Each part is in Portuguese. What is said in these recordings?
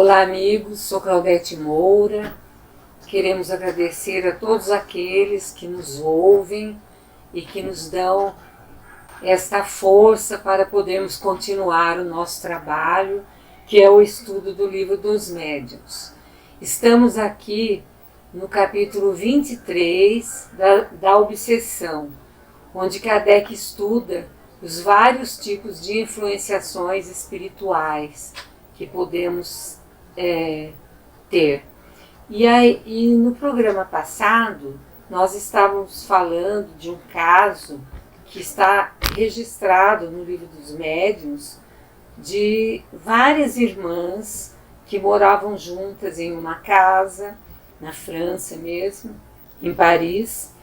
Olá amigos, sou Claudete Moura. Queremos agradecer a todos aqueles que nos ouvem e que nos dão esta força para podermos continuar o nosso trabalho, que é o estudo do Livro dos Médiuns. Estamos aqui no capítulo 23 da obsessão, onde Kardec estuda os vários tipos de influenciações espirituais que podemos ter. E no programa passado, nós estávamos falando de um caso que está registrado no Livro dos Médiuns, de várias irmãs que moravam juntas em uma casa, na França mesmo, em Paris,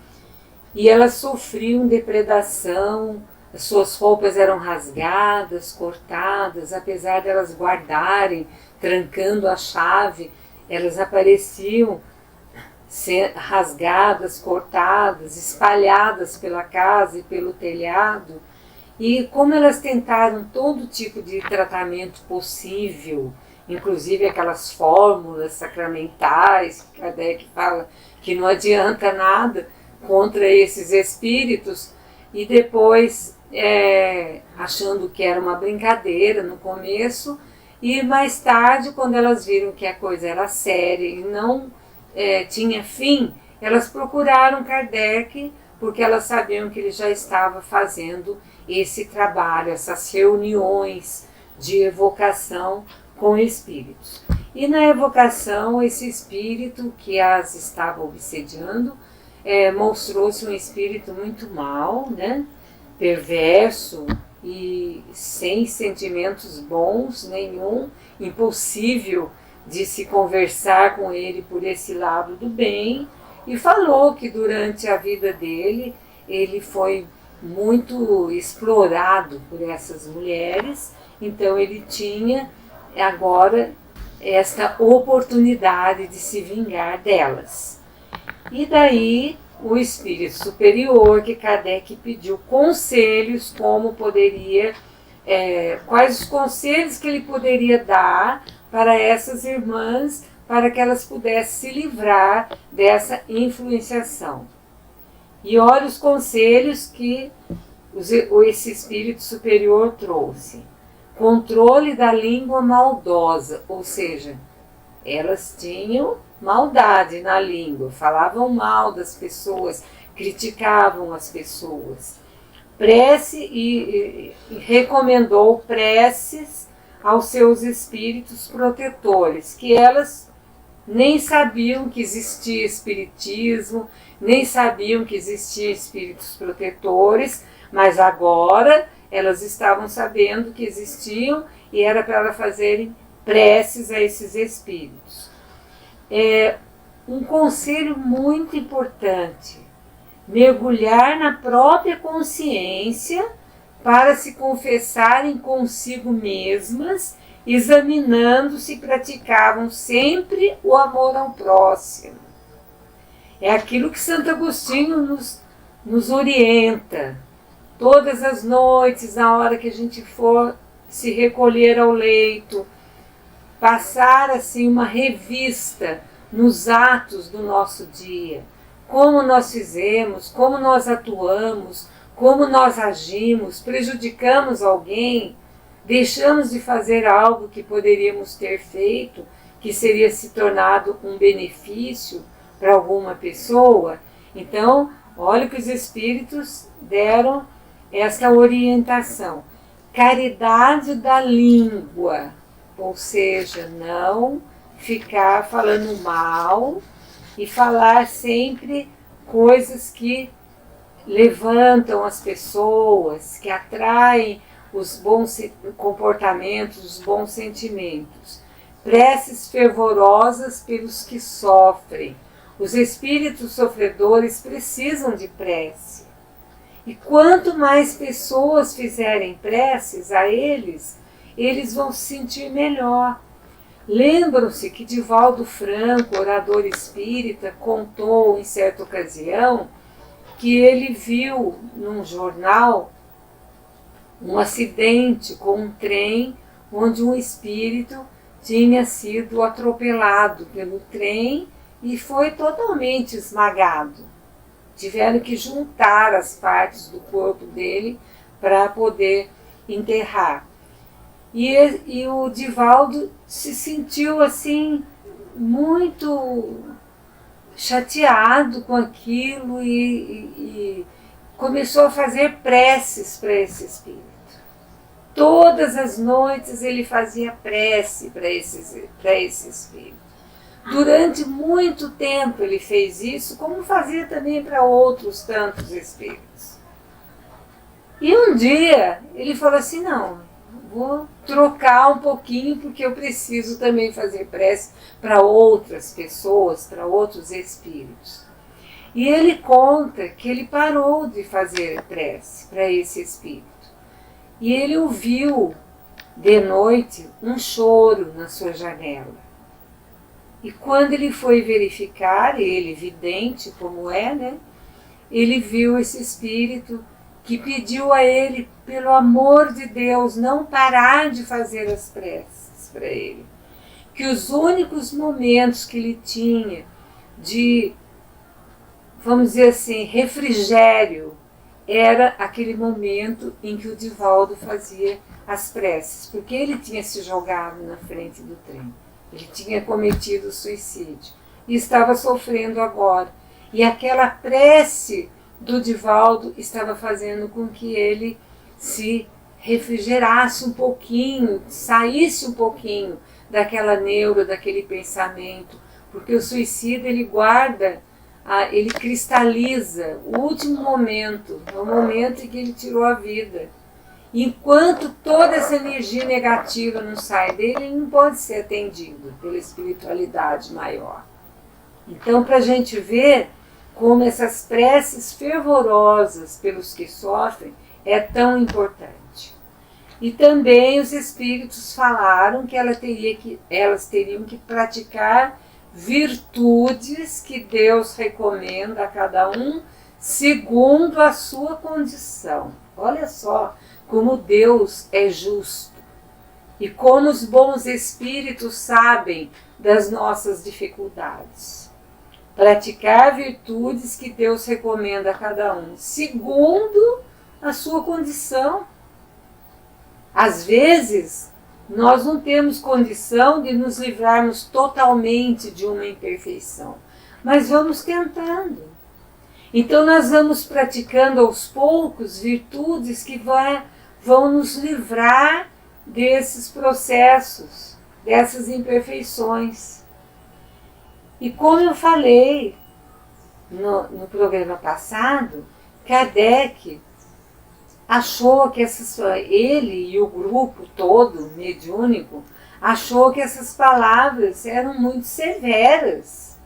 e elas sofriam depredação, as suas roupas eram rasgadas, cortadas, apesar de elas guardarem, trancando a chave, elas apareciam rasgadas, cortadas, espalhadas pela casa e pelo telhado. E como elas tentaram todo tipo de tratamento possível, inclusive aquelas fórmulas sacramentais, que Kardec fala que não adianta nada contra esses espíritos, e depois achando que era uma brincadeira no começo, e mais tarde, quando elas viram que a coisa era séria e não tinha fim, elas procuraram Kardec, porque elas sabiam que ele já estava fazendo esse trabalho, essas reuniões de evocação com espíritos. E na evocação, esse espírito que as estava obsediando mostrou-se um espírito muito mau, né? Perverso e sem sentimentos bons nenhum, impossível de se conversar com ele por esse lado do bem, e falou que durante a vida dele ele foi muito explorado por essas mulheres, então ele tinha agora esta oportunidade de se vingar delas. E daí o espírito superior, que Kardec pediu conselhos, como poderia, quais os conselhos que ele poderia dar para essas irmãs, para que elas pudessem se livrar dessa influenciação. E olha os conselhos que esse espírito superior trouxe. Controle da língua maldosa, ou seja, elas tinham maldade na língua, falavam mal das pessoas, criticavam as pessoas. Prece e recomendou preces aos seus espíritos protetores, que elas nem sabiam que existia espiritismo, nem sabiam que existia espíritos protetores, mas agora elas estavam sabendo que existiam e era para elas fazerem preces a esses espíritos. Um conselho muito importante: mergulhar na própria consciência para se confessarem consigo mesmas, examinando se praticavam sempre o amor ao próximo. É aquilo que Santo Agostinho nos orienta. Todas as noites, na hora que a gente for se recolher ao leito, passar assim uma revista nos atos do nosso dia, como nós fizemos, como nós atuamos, como nós agimos, prejudicamos alguém, deixamos de fazer algo que poderíamos ter feito, que seria se tornado um benefício para alguma pessoa. Então, olha que os espíritos deram essa orientação. Caridade da língua, ou seja, não ficar falando mal e falar sempre coisas que levantam as pessoas, que atraem os bons comportamentos, os bons sentimentos. Preces fervorosas pelos que sofrem. Os espíritos sofredores precisam de prece. E quanto mais pessoas fizerem preces a eles, eles vão se sentir melhor. Lembram-se que Divaldo Franco, orador espírita, contou em certa ocasião que ele viu num jornal um acidente com um trem onde um espírito tinha sido atropelado pelo trem e foi totalmente esmagado. Tiveram que juntar as partes do corpo dele para poder enterrar. E o Divaldo se sentiu assim muito chateado com aquilo e começou a fazer preces para esse espírito. Todas as noites ele fazia prece para esse espírito. Durante muito tempo ele fez isso, como fazia também para outros tantos espíritos. E um dia ele falou assim, não, vou trocar um pouquinho porque eu preciso também fazer prece para outras pessoas, para outros espíritos. E ele conta que ele parou de fazer prece para esse espírito. E ele ouviu de noite um choro na sua janela. E quando ele foi verificar, ele vidente como é, né? Ele viu esse espírito que pediu a ele, pelo amor de Deus, não parar de fazer as preces para ele. Que os únicos momentos que ele tinha de, vamos dizer assim, refrigério, era aquele momento em que o Divaldo fazia as preces, porque ele tinha se jogado na frente do trem. Ele tinha cometido suicídio e estava sofrendo agora. E aquela prece do Divaldo estava fazendo com que ele se refrigerasse um pouquinho, saísse um pouquinho daquela neura, daquele pensamento, porque o suicida ele guarda, ele cristaliza o último momento, o momento em que ele tirou a vida. Enquanto toda essa energia negativa não sai dele, ele não pode ser atendido pela espiritualidade maior. Então, para a gente ver como essas preces fervorosas pelos que sofrem é tão importante. E também os espíritos falaram que elas teriam que praticar virtudes que Deus recomenda a cada um segundo a sua condição. Olha só como Deus é justo e como os bons espíritos sabem das nossas dificuldades. Praticar virtudes que Deus recomenda a cada um segundo a sua condição. Às vezes, nós não temos condição de nos livrarmos totalmente de uma imperfeição, mas vamos tentando. Então nós vamos praticando aos poucos virtudes que vão nos livrar desses processos, dessas imperfeições. E como eu falei no programa passado, Kardec achou que ele e o grupo todo mediúnico achou que essas palavras eram muito severas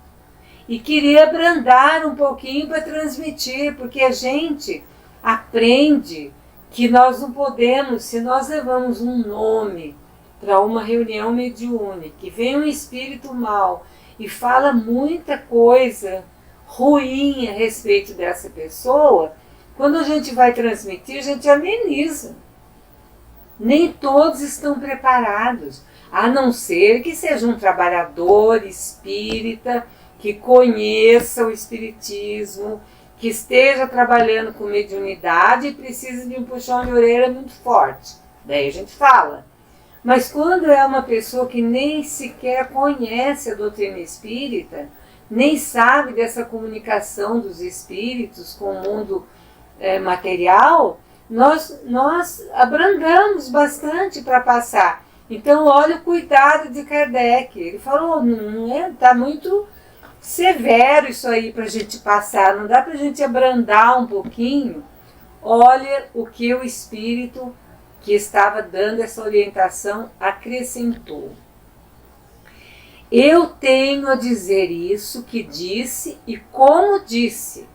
e queria abrandar um pouquinho para transmitir, porque a gente aprende que nós não podemos, se nós levamos um nome para uma reunião mediúnica, que vem um espírito mau e fala muita coisa ruim a respeito dessa pessoa, quando a gente vai transmitir, a gente ameniza. Nem todos estão preparados, a não ser que seja um trabalhador espírita, que conheça o espiritismo, que esteja trabalhando com mediunidade e precisa de um puxão de orelha muito forte. Daí a gente fala. Mas quando é uma pessoa que nem sequer conhece a doutrina espírita, nem sabe dessa comunicação dos espíritos com o mundo material, nós abrandamos bastante para passar. Então, olha o cuidado de Kardec. Ele falou, está muito severo isso aí para a gente passar, não dá para a gente abrandar um pouquinho. Olha o que o espírito que estava dando essa orientação acrescentou. Eu tenho a dizer isso que disse e como disse.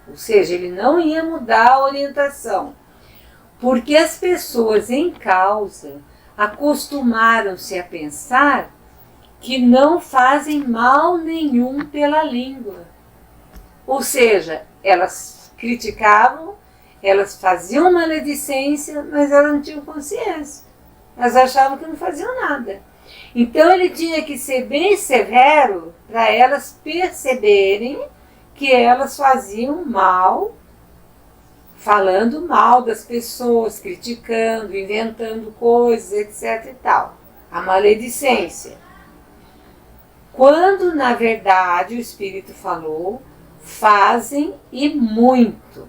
Ou seja, ele não ia mudar a orientação, porque as pessoas em causa acostumaram-se a pensar que não fazem mal nenhum pela língua. Ou seja, elas criticavam, elas faziam maledicência, mas elas não tinham consciência. Elas achavam que não faziam nada. Então ele tinha que ser bem severo para elas perceberem que elas faziam mal, falando mal das pessoas, criticando, inventando coisas, etc. e tal. A maledicência. Quando, na verdade, o Espírito falou, fazem e muito.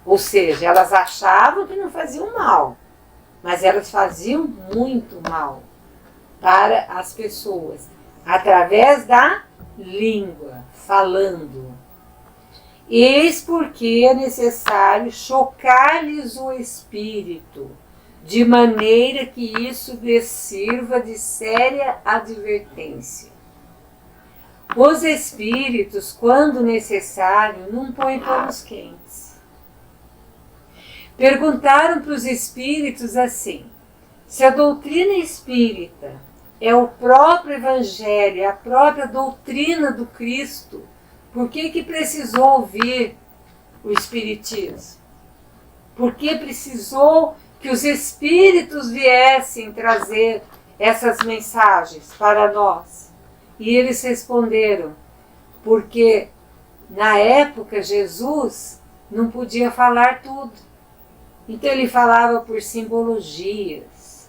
Ou seja, elas achavam que não faziam mal, mas elas faziam muito mal para as pessoas, através da língua, falando. Eis porque é necessário chocar-lhes o espírito, de maneira que isso lhes sirva de séria advertência. Os espíritos, quando necessário, não põem panos quentes. Perguntaram para os espíritos assim: se a doutrina espírita é o próprio Evangelho, é a própria doutrina do Cristo, por que precisou ouvir o Espiritismo? Por que precisou que os Espíritos viessem trazer essas mensagens para nós? E eles responderam: porque na época Jesus não podia falar tudo. Então ele falava por simbologias.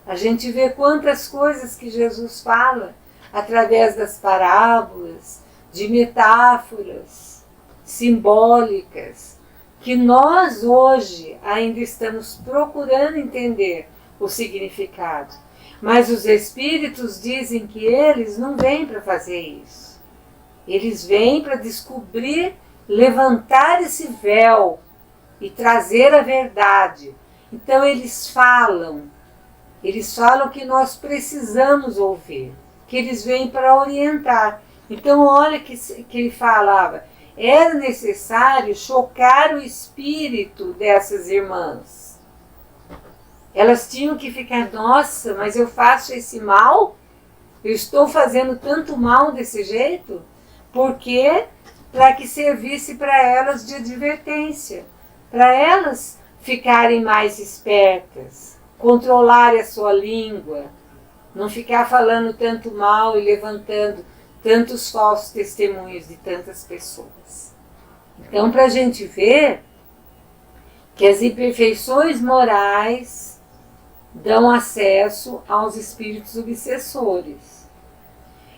A gente vê quantas coisas que Jesus fala através das parábolas, de metáforas simbólicas, que nós hoje ainda estamos procurando entender o significado. Mas os espíritos dizem que eles não vêm para fazer isso. Eles vêm para descobrir, levantar esse véu e trazer a verdade. Então eles falam que nós precisamos ouvir, que eles vêm para orientar. Então olha que ele falava, era necessário chocar o espírito dessas irmãs. Elas tinham que ficar: nossa, mas eu faço esse mal? Eu estou fazendo tanto mal desse jeito? Porque para que servisse para elas de advertência, para elas ficarem mais espertas, controlarem a sua língua, não ficar falando tanto mal e levantando tantos falsos testemunhos de tantas pessoas. Então, para a gente ver que as imperfeições morais dão acesso aos espíritos obsessores.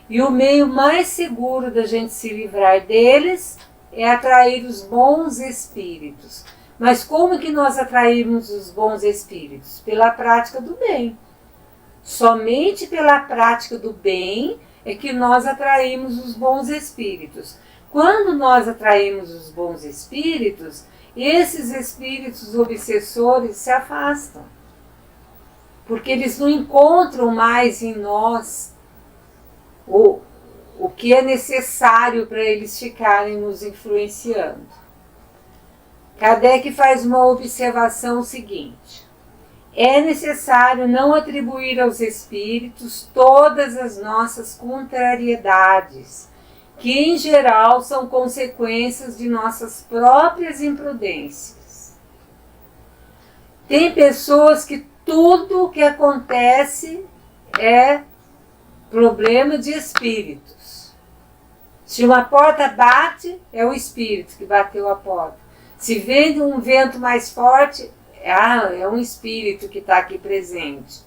E o meio mais seguro da gente se livrar deles é atrair os bons espíritos. Mas como que nós atraímos os bons espíritos? Pela prática do bem. Somente pela prática do bem é que nós atraímos os bons espíritos. Quando nós atraímos os bons espíritos, esses espíritos obsessores se afastam. Porque eles não encontram mais em nós o que é necessário para eles ficarem nos influenciando. Kardec faz uma observação seguinte: é necessário não atribuir aos espíritos todas as nossas contrariedades, que em geral são consequências de nossas próprias imprudências. Tem pessoas que tudo o que acontece é problema de espíritos. Se uma porta bate, é o espírito que bateu a porta. Se vem um vento mais forte, é um espírito que está aqui presente.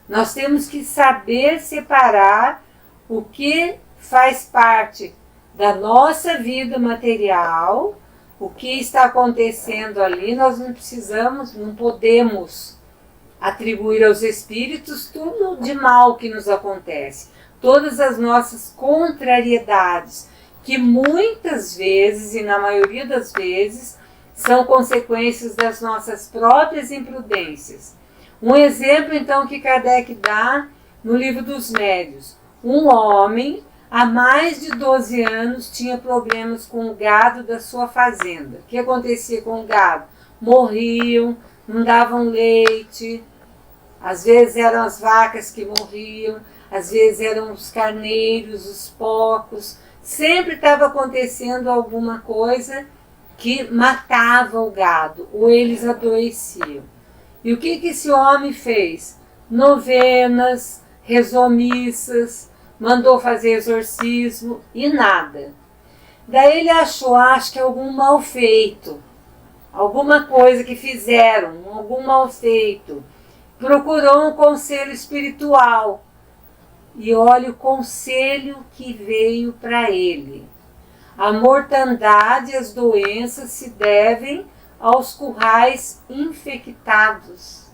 Nós temos que saber separar o que faz parte da nossa vida material, o que está acontecendo ali. Nós não podemos atribuir aos espíritos tudo de mal que nos acontece. Todas as nossas contrariedades, que muitas vezes, e na maioria das vezes, são consequências das nossas próprias imprudências. Um exemplo, então, que Kardec dá no Livro dos Médiuns. Um homem, há mais de 12 anos, tinha problemas com o gado da sua fazenda. O que acontecia com o gado? Morriam, não davam leite, às vezes eram as vacas que morriam, às vezes eram os carneiros, os porcos. Sempre estava acontecendo alguma coisa que matava o gado, ou eles adoeciam. E o que esse homem fez? Novenas, rezou missas, mandou fazer exorcismo e nada. Daí ele achou, acho que algum mal feito, alguma coisa que fizeram, algum mal feito. Procurou um conselho espiritual. E olha o conselho que veio para ele. A mortandade e as doenças se devem aos currais infectados.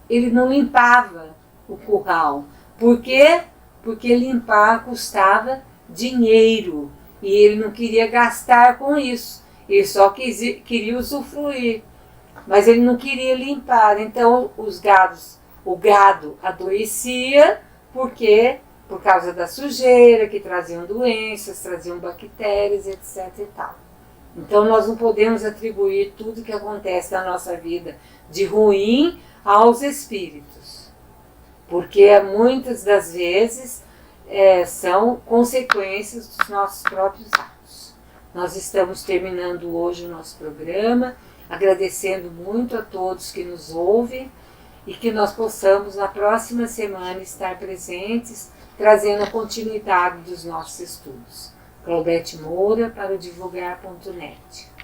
Ele não limpava o curral. Por quê? Porque limpar custava dinheiro. E ele não queria gastar com isso. Ele só queria usufruir. Mas ele não queria limpar. Então o gado adoecia, porque por causa da sujeira, que traziam doenças, traziam bactérias, etc. e tal. Então nós não podemos atribuir tudo que acontece na nossa vida de ruim aos espíritos, porque muitas das vezes são consequências dos nossos próprios atos. Nós estamos terminando hoje o nosso programa, agradecendo muito a todos que nos ouvem e que nós possamos na próxima semana estar presentes, trazendo a continuidade dos nossos estudos. Claudete Moura para o divulgar.net.